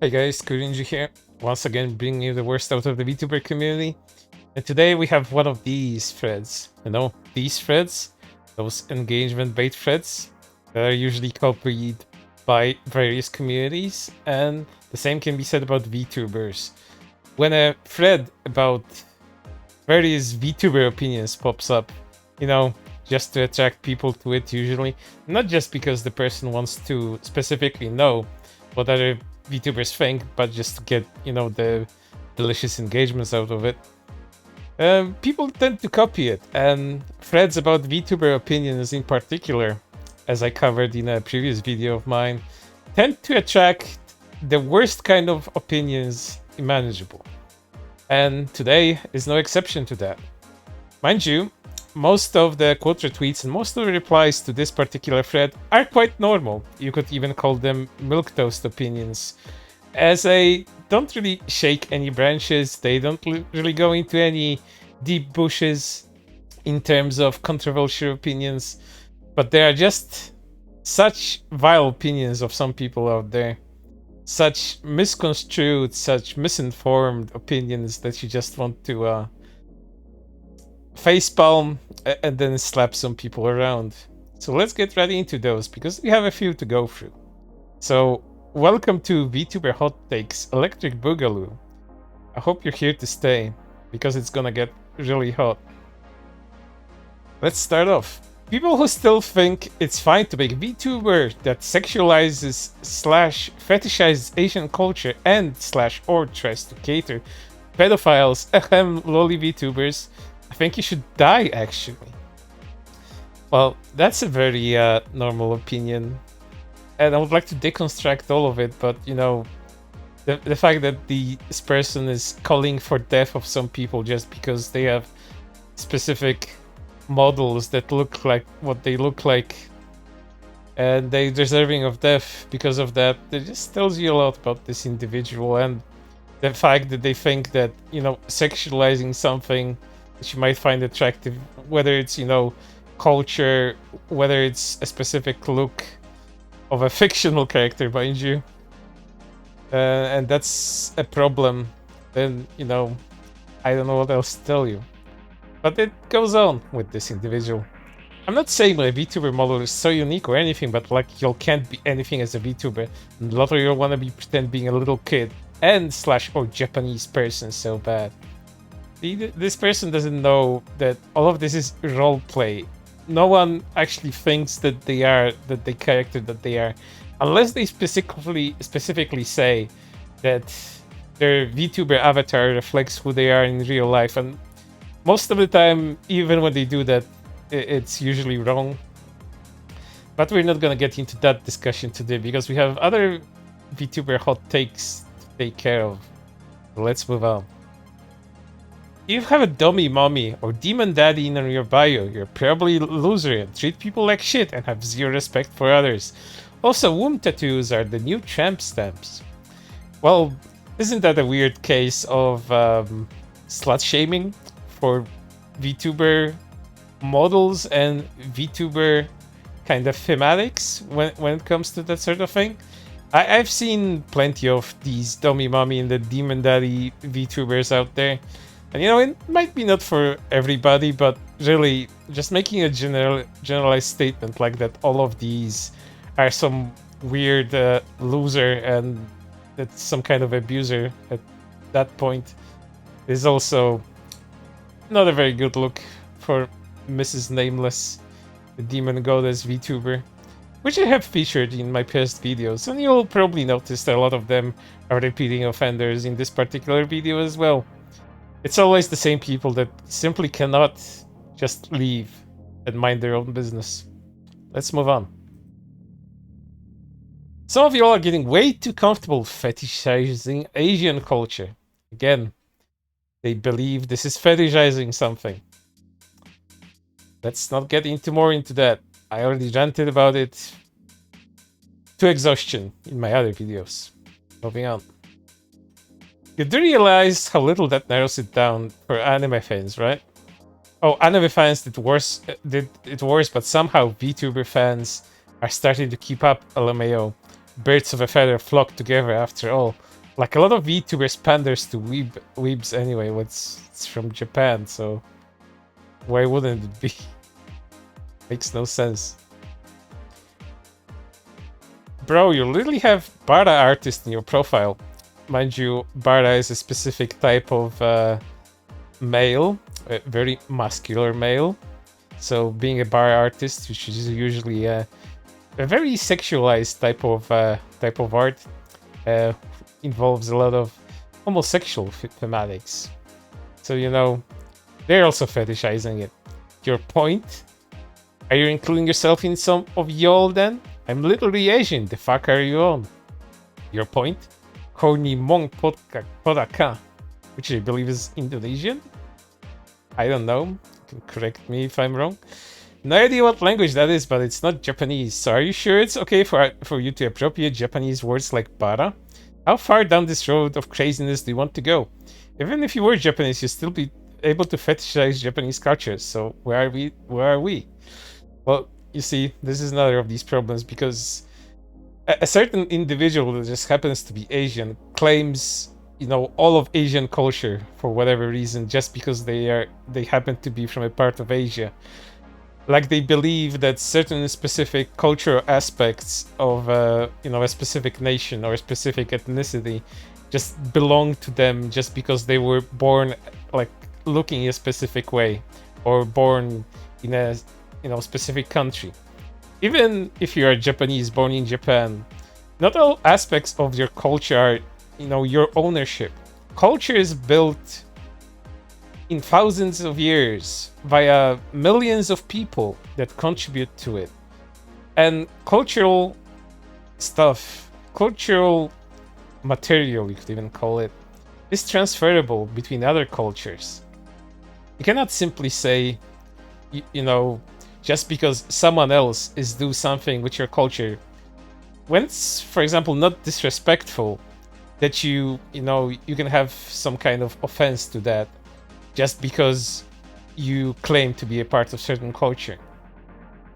Hey guys, Rinji here, once again bringing you the worst out of the VTuber community. And today we have one of these threads. You know, these threads, those engagement bait threads that are usually copied by various communities, and the same can be said about VTubers. When a thread about various VTuber opinions pops up, you know, just to attract people to it usually, not just because the person wants to specifically know what other VTubers think, but just to get, you know, the delicious engagements out of it. People tend to copy it, and threads about VTuber opinions in particular, as I covered in a previous video of mine, tend to attract the worst kind of opinions imaginable. And today is no exception to that. Mind you, most of the quote retweets and most of the replies to this particular thread are quite normal. You could even call them milquetoast opinions, as they don't really shake any branches, they don't really go into any deep bushes in terms of controversial opinions, but they are just such vile opinions of some people out there. Such misconstrued, such misinformed opinions that you just want to facepalm and then slap some people around. So let's get right into those, because we have a few to go through. So welcome to VTuber Hot Takes Electric Boogaloo. I hope you're here to stay, because it's gonna get really hot. Let's start off. People who still think it's fine to make VTuber that sexualizes slash fetishizes Asian culture and slash or tries to cater pedophiles, lolly VTubers, I think you should die, actually. Well, that's a very normal opinion, and I would like to deconstruct all of it, but you know, the fact that this person is calling for death of some people just because they have specific models that look like what they look like, and they're deserving of death because of that, it just tells you a lot about this individual, and the fact that they think that, you know, sexualizing something that you might find attractive, whether it's, you know, culture, whether it's a specific look of a fictional character, mind you, and that's a problem, then, you know, I don't know what else to tell you. But it goes on with this individual. I'm not saying my VTuber model is so unique or anything, but like, you can't be anything as a VTuber, and a lot of you want to be pretend being a little kid and slash or Japanese person so bad. This person doesn't know that all of this is roleplay. No one actually thinks that they are the character that they are, unless they specifically say that their VTuber avatar reflects who they are in real life. And most of the time, even when they do that, it's usually wrong. But we're not gonna get into that discussion today, because we have other VTuber hot takes to take care of. Let's move on. If you have a dummy mommy or demon daddy in your bio, you're probably a loser and treat people like shit and have zero respect for others. Also, womb tattoos are the new tramp stamps. Well, isn't that a weird case of slut shaming for VTuber models and VTuber kind of thematics when it comes to that sort of thing? I've seen plenty of these dummy mommy and the demon daddy VTubers out there. And you know, it might be not for everybody, but really, just making a generalized statement like that all of these are some weird loser and that's some kind of abuser at that point is also not a very good look for Mrs. Nameless, the demon goddess VTuber, which I have featured in my past videos, and you'll probably notice that a lot of them are repeating offenders in this particular video as well. It's always the same people that simply cannot just leave and mind their own business. Let's move on. Some of you all are getting way too comfortable fetishizing Asian culture. Again, they believe this is fetishizing something. Let's not get more into that. I already ranted about it to exhaustion in my other videos. Moving on. You do realize how little that narrows it down for anime fans, right? Oh, anime fans did it worse, but somehow VTuber fans are starting to keep up, LMAO. Birds of a feather flock together after all. Like a lot of VTubers panders to weebs anyway. It's from Japan, so why wouldn't it be? Makes no sense. Bro, you literally have Bara artist in your profile. Mind you, Bara is a specific type of male, a very muscular male. So being a Bara artist, which is usually a very sexualized type of art, involves a lot of homosexual thematics. So you know, they're also fetishizing it. Your point? Are you including yourself in some of y'all then? I'm literally Asian, the fuck are you on? Your point? Korni Mong Podaka, which I believe is Indonesian? I don't know, you can correct me if I'm wrong. No idea what language that is, but it's not Japanese. So are you sure it's okay for you to appropriate Japanese words like bara? How far down this road of craziness do you want to go? Even if you were Japanese, you'd still be able to fetishize Japanese cultures. So where are we? Where are we? Well, you see, this is another of these problems because a certain individual that just happens to be Asian claims, you know, all of Asian culture for whatever reason, just because they happen to be from a part of Asia. Like they believe that certain specific cultural aspects of you know, a specific nation or a specific ethnicity just belong to them just because they were born like looking a specific way or born in a, you know, specific country. Even if you are Japanese born in Japan, not all aspects of your culture are, you know, your ownership. Culture is built in thousands of years via millions of people that contribute to it. And cultural stuff, cultural material, you could even call it, is transferable between other cultures. You cannot simply say, you know, just because someone else is do something with your culture, when it's, for example, not disrespectful, that you know, you can have some kind of offense to that just because you claim to be a part of certain culture.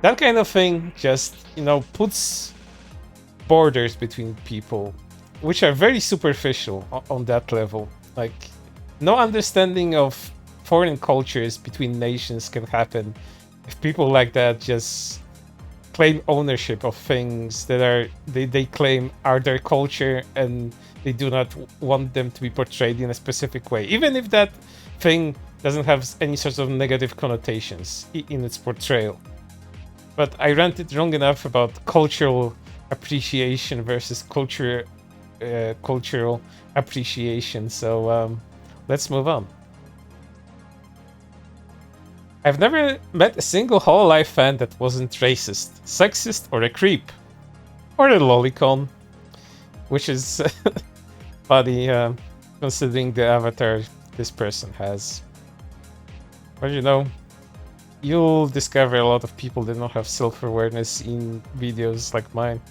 That kind of thing just, you know, puts borders between people, which are very superficial on that level. Like, no understanding of foreign cultures between nations can happen if people like that just claim ownership of things that are they claim are their culture, and they do not want them to be portrayed in a specific way, even if that thing doesn't have any sort of negative connotations in its portrayal. But I ranted long enough about cultural appreciation versus cultural appreciation, so let's move on. I've never met a single Hololive fan that wasn't racist, sexist, or a creep. Or a lolicon. Which is funny, considering the avatar this person has. But you know, you'll discover a lot of people that don't have self-awareness in videos like mine.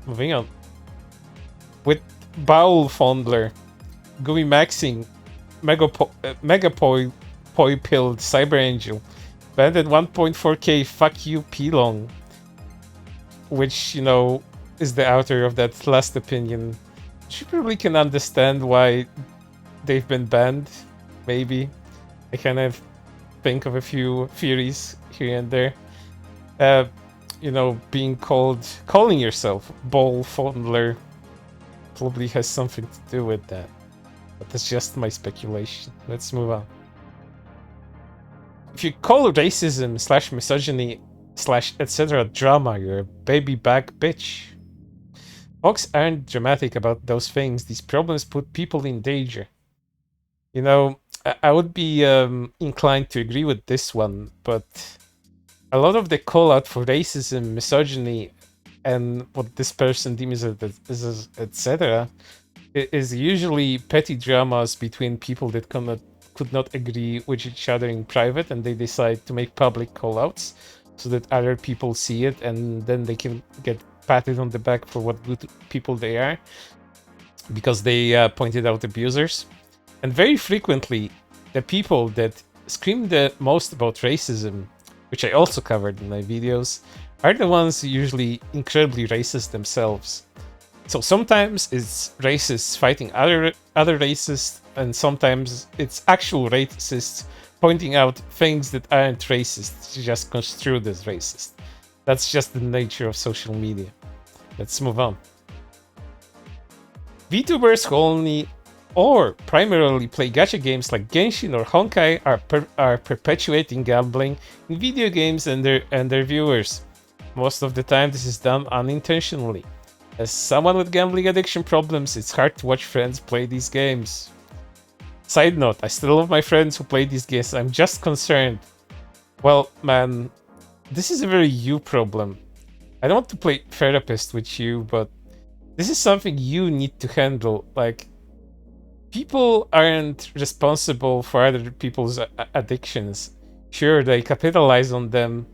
Moving on. With Bowel Fondler, Gumi Maxing, Megapoi pilled Cyber Angel, banned at 1.4k, fuck you P-Long, which, you know, is the author of that last opinion. She probably can understand why they've been banned, maybe. I kind of think of a few theories here and there. You know, calling yourself Ball Fondler probably has something to do with that. But that's just my speculation. Let's move on. If you call racism / misogyny / etc. drama, you're a baby back bitch. Folks aren't dramatic about those things. These problems put people in danger. You know, I would be inclined to agree with this one, but a lot of the call out for racism, misogyny, and what this person deems as etc. is usually petty dramas between people that could not agree with each other in private, and they decide to make public call-outs so that other people see it, and then they can get patted on the back for what good people they are because they pointed out abusers. And very frequently, the people that scream the most about racism, which I also covered in my videos, are the ones usually incredibly racist themselves. So sometimes it's racists fighting other racists, and sometimes it's actual racists pointing out things that aren't racist, just construed as racist. That's just the nature of social media. Let's move on. VTubers who only or primarily play gacha games like Genshin or Honkai are perpetuating gambling in video games and their viewers. Most of the time this is done unintentionally. As someone with gambling addiction problems, it's hard to watch friends play these games. Side note, I still love my friends who play these games. I'm just concerned. Well, man, this is a very you problem. I don't want to play therapist with you, but this is something you need to handle. Like, people aren't responsible for other people's addictions. Sure, they capitalize on them,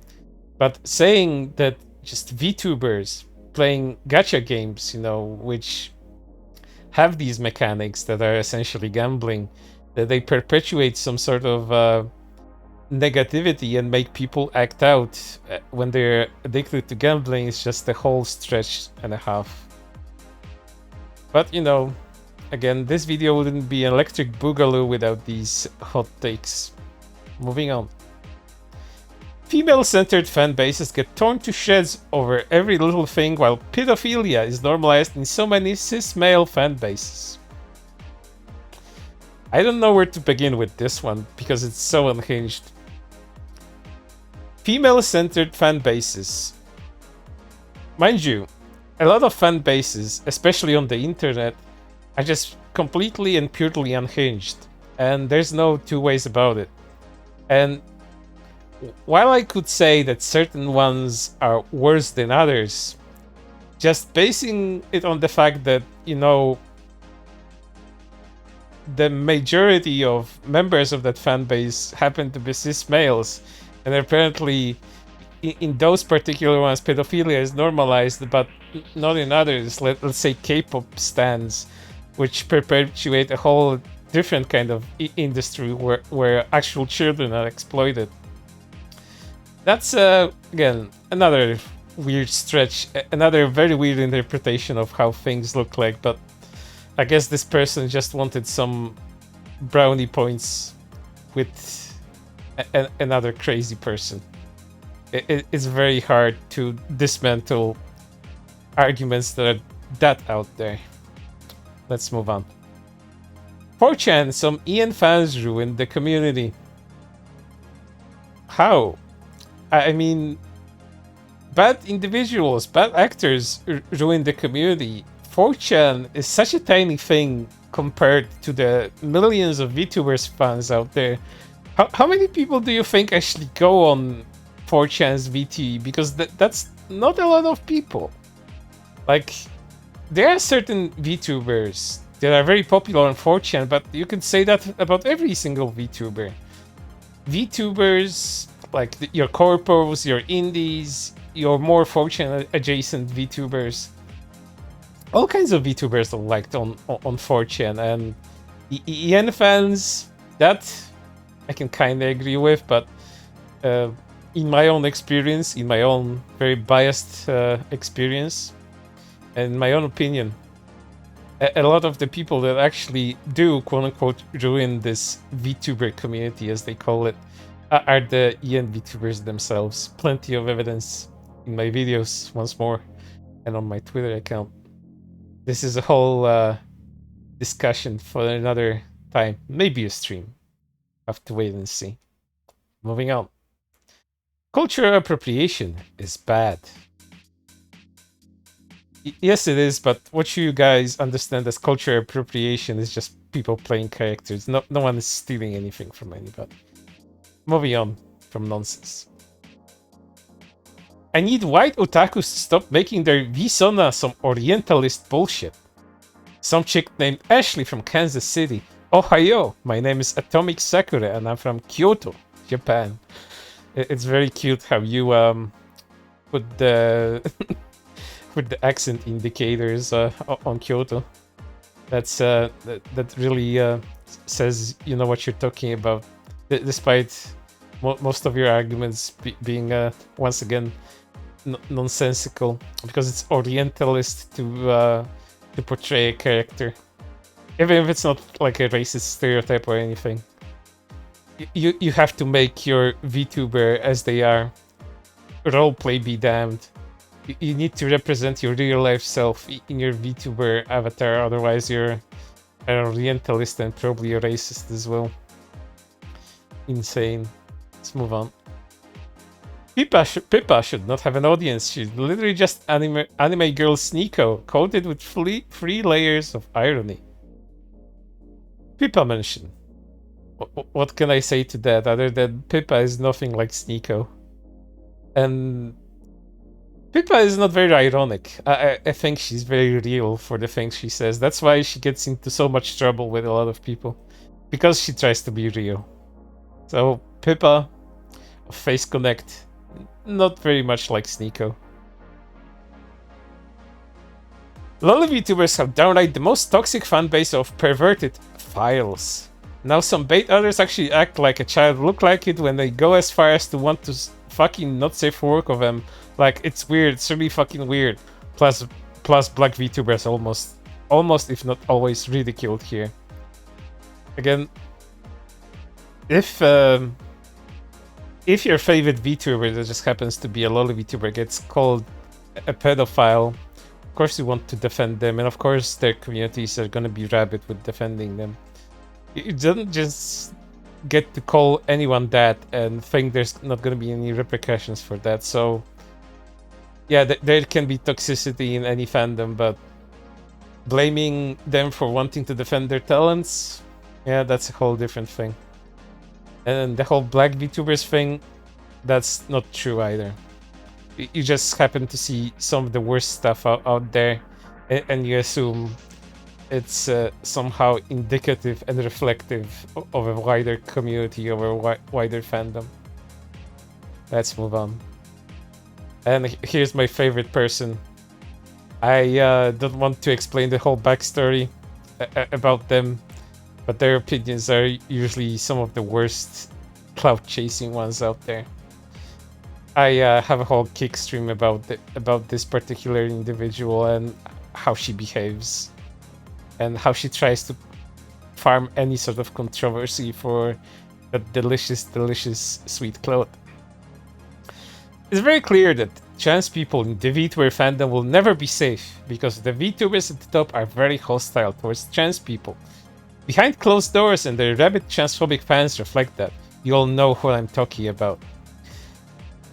but saying that just VTubers playing gacha games, you know, which have these mechanics that are essentially gambling, that they perpetuate some sort of negativity and make people act out when they're addicted to gambling is just a whole stretch and a half. But, you know, again, this video wouldn't be an electric boogaloo without these hot takes. Moving on. Female-centered fan bases get torn to shreds over every little thing, while pedophilia is normalized in so many cis-male fan bases. I don't know where to begin with this one, because it's so unhinged. Female-centered fan bases. Mind you, a lot of fan bases, especially on the internet, are just completely and purely unhinged, and there's no two ways about it. And while I could say that certain ones are worse than others, just basing it on the fact that, you know, the majority of members of that fan base happen to be cis males, and apparently in those particular ones pedophilia is normalized, but not in others. Let's say K-pop stans, which perpetuate a whole different kind of industry where actual children are exploited. That's again another weird stretch, another very weird interpretation of how things look like, but I guess this person just wanted some brownie points with another crazy person. It's very hard to dismantle arguments that are that out there. Let's move on. 4chan, some Ian fans ruined the community. How? I mean, bad individuals, bad actors ruin the community. 4chan is such a tiny thing compared to the millions of VTubers fans out there. How many people do you think actually go on 4chan's VT? Because that's not a lot of people. Like, there are certain VTubers that are very popular on 4chan, but you can say that about every single VTuber. VTubers, like your corpos, your indies, your more 4chan adjacent VTubers, all kinds of VTubers are liked on 4chan, and EN fans, that I can kind of agree with, but in my own experience, in my own very biased experience, and in my own opinion, a lot of the people that actually do quote-unquote ruin this VTuber community, as they call it, are the EN VTubers themselves. Plenty of evidence in my videos, once more, and on my Twitter account. This is a whole discussion for another time, maybe a stream. Have to wait and see. Moving on. Cultural appropriation is bad. Yes, it is, but what you guys understand as cultural appropriation is just people playing characters. No one is stealing anything from anybody. Moving on from nonsense. I need white otakus to stop making their vsonas some orientalist bullshit. Some chick named Ashley from Kansas City. Ohio, my name is Atomic Sakura and I'm from Kyoto, Japan. It's very cute how you put the with the accent indicators on Kyoto. That's that really says you know what you're talking about, despite most of your arguments being once again nonsensical, because it's orientalist to to portray a character. Even if it's not like a racist stereotype or anything. You have to make your VTuber as they are. Roleplay be damned. You need to represent your real life self in your VTuber avatar, otherwise you're an Orientalist and probably a racist as well. Insane. Let's move on. Pippa should not have an audience. She's literally just anime girl Sneeko, coated with three layers of irony. Pippa mention. What can I say to that other than Pippa is nothing like Sneeko? And Pippa is not very ironic. I think she's very real for the things she says. That's why she gets into so much trouble with a lot of people. Because she tries to be real. So, Pippa, Face Connect, not very much like Sneeko. Lol VTubers have downright the most toxic fanbase of perverted files. Now some bait others actually act like a child, look like it when they go as far as to want to fucking not safe for work of them. Like, it's weird, it's really fucking weird. Plus black VTubers almost if not always ridiculed here. Again, if your favorite VTuber that just happens to be a lol VTuber gets called a pedophile, of course you want to defend them, and of course their communities are gonna be rabid with defending them. You don't just get to call anyone that and think there's not gonna be any repercussions for that. So yeah, there can be toxicity in any fandom, but blaming them for wanting to defend their talents, yeah, that's a whole different thing. And the whole black VTubers thing, that's not true either. You just happen to see some of the worst stuff out there, and you assume it's somehow indicative and reflective of a wider community, of a wider fandom. Let's move on. And here's my favorite person. I don't want to explain the whole backstory about them, but their opinions are usually some of the worst clout-chasing ones out there. I have a whole kick stream about this particular individual and how she behaves, and how she tries to farm any sort of controversy for that delicious sweet clout. It's very clear that trans people in the VTuber fandom will never be safe, because the VTubers at the top are very hostile towards trans people. Behind closed doors, and their rabid transphobic fans reflect that. You all know who I'm talking about.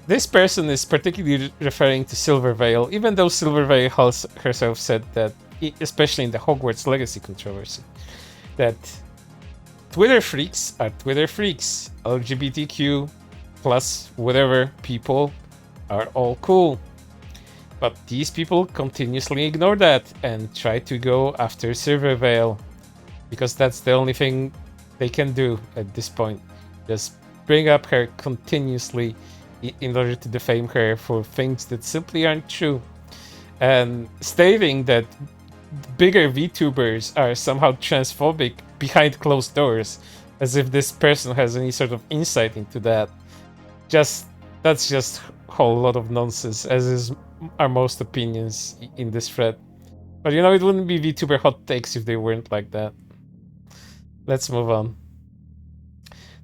This person is particularly referring to Silverveil, even though Silverveil herself said that, especially in the Hogwarts Legacy controversy, that Twitter freaks are Twitter freaks. LGBTQ plus whatever people are all cool. But these people continuously ignore that and try to go after Silverveil, because that's the only thing they can do at this point. Just bring up her continuously in order to defame her for things that simply aren't true. And stating that bigger VTubers are somehow transphobic behind closed doors, as if this person has any sort of insight into that. That's just a whole lot of nonsense, as are most opinions in this thread. But you know, it wouldn't be VTuber hot takes if they weren't like that. Let's move on.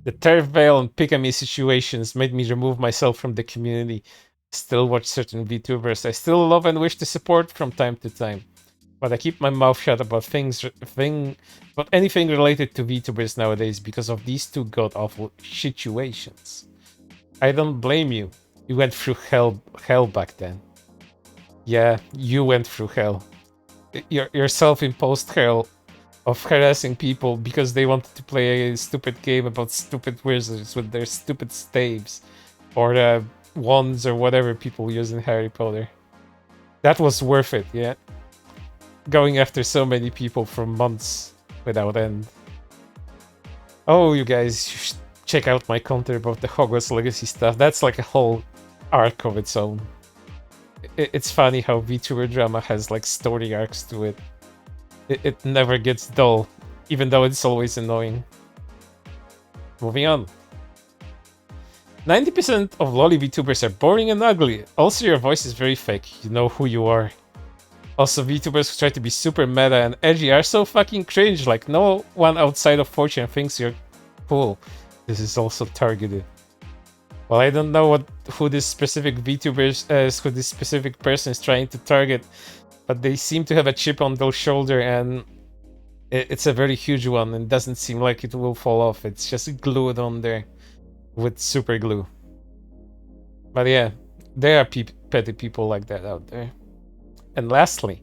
The Turf Veil and Picame situations made me remove myself from the community. Still watch certain VTubers I still love and wish to support from time to time, but I keep my mouth shut about anything related to VTubers nowadays because of these two god-awful situations. I don't blame you. You went through hell back then. Yeah, you went through hell. Your self-imposed hell of harassing people because they wanted to play a stupid game about stupid wizards with their stupid staves, or wands, or whatever people use in Harry Potter. That was worth it, yeah? Going after so many people for months without end. Oh, you guys should check out my content about the Hogwarts Legacy stuff. That's like a whole arc of its own. It's funny how VTuber drama has like story arcs to it. It never gets dull, even though it's always annoying. Moving on. 90% of lolly VTubers are boring and ugly. Also, your voice is very fake. You know who you are. Also, VTubers who try to be super meta and edgy are so fucking cringe. Like, no one outside of 4chan thinks you're cool. This is also targeted. Well, I don't know who this specific VTuber is, who this specific person is trying to target, but they seem to have a chip on their shoulder, and it's a very huge one, and doesn't seem like it will fall off. It's just glued on there with super glue. But yeah, there are petty people like that out there. And lastly,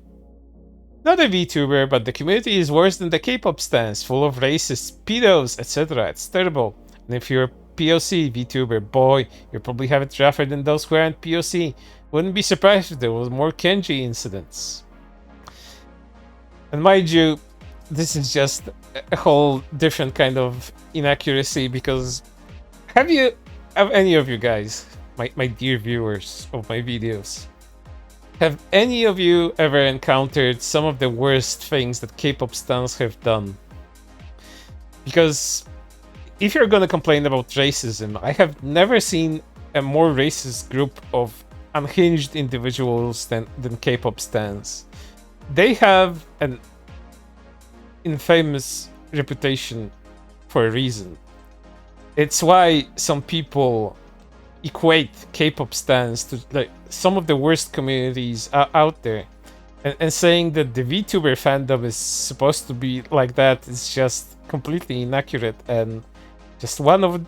not a VTuber, but the community is worse than the K-pop stans, full of racists, pedos, etc. It's terrible. And if you're a POC VTuber, boy, you probably have it rougher than those who aren't POC. Wouldn't be surprised if there was more Kenji incidents. And mind you, this is just a whole different kind of inaccuracy, because have any of you guys, my dear viewers of my videos, have any of you ever encountered some of the worst things that K-pop stans have done? Because if you're gonna complain about racism, I have never seen a more racist group of unhinged individuals than K-pop stans. They have an infamous reputation for a reason. It's why some people equate K-pop stans to like some of the worst communities out there, and saying that the VTuber fandom is supposed to be like that is just completely inaccurate and just one of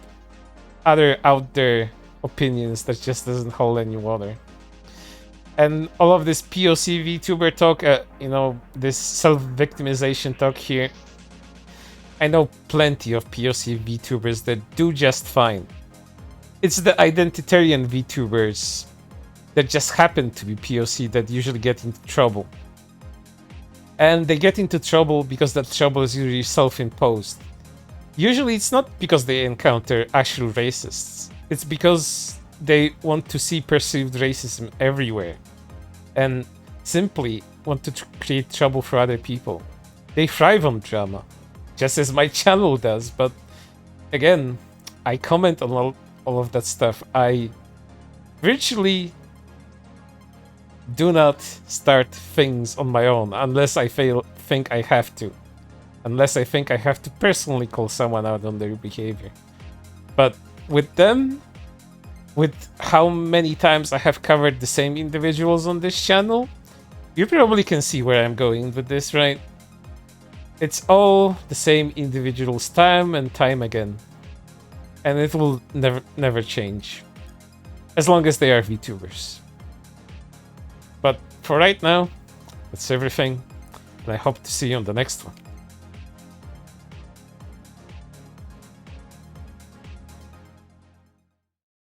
other out there opinions that just doesn't hold any water. And all of this POC VTuber talk, you know, this self-victimization talk here, I know plenty of POC VTubers that do just fine. It's the identitarian VTubers that just happen to be POC that usually get into trouble. And they get into trouble because that trouble is usually self-imposed. Usually it's not because they encounter actual racists. It's because they want to see perceived racism everywhere and simply want to create trouble for other people. They thrive on drama, just as my channel does, but again, I comment on all of that stuff. I virtually do not start things on my own unless I think I have to. Unless I think I have to personally call someone out on their behavior. But with them, with how many times I have covered the same individuals on this channel, you probably can see where I'm going with this, right? It's all the same individuals time and time again. And it will never change. As long as they are VTubers. But for right now, that's everything. And I hope to see you on the next one.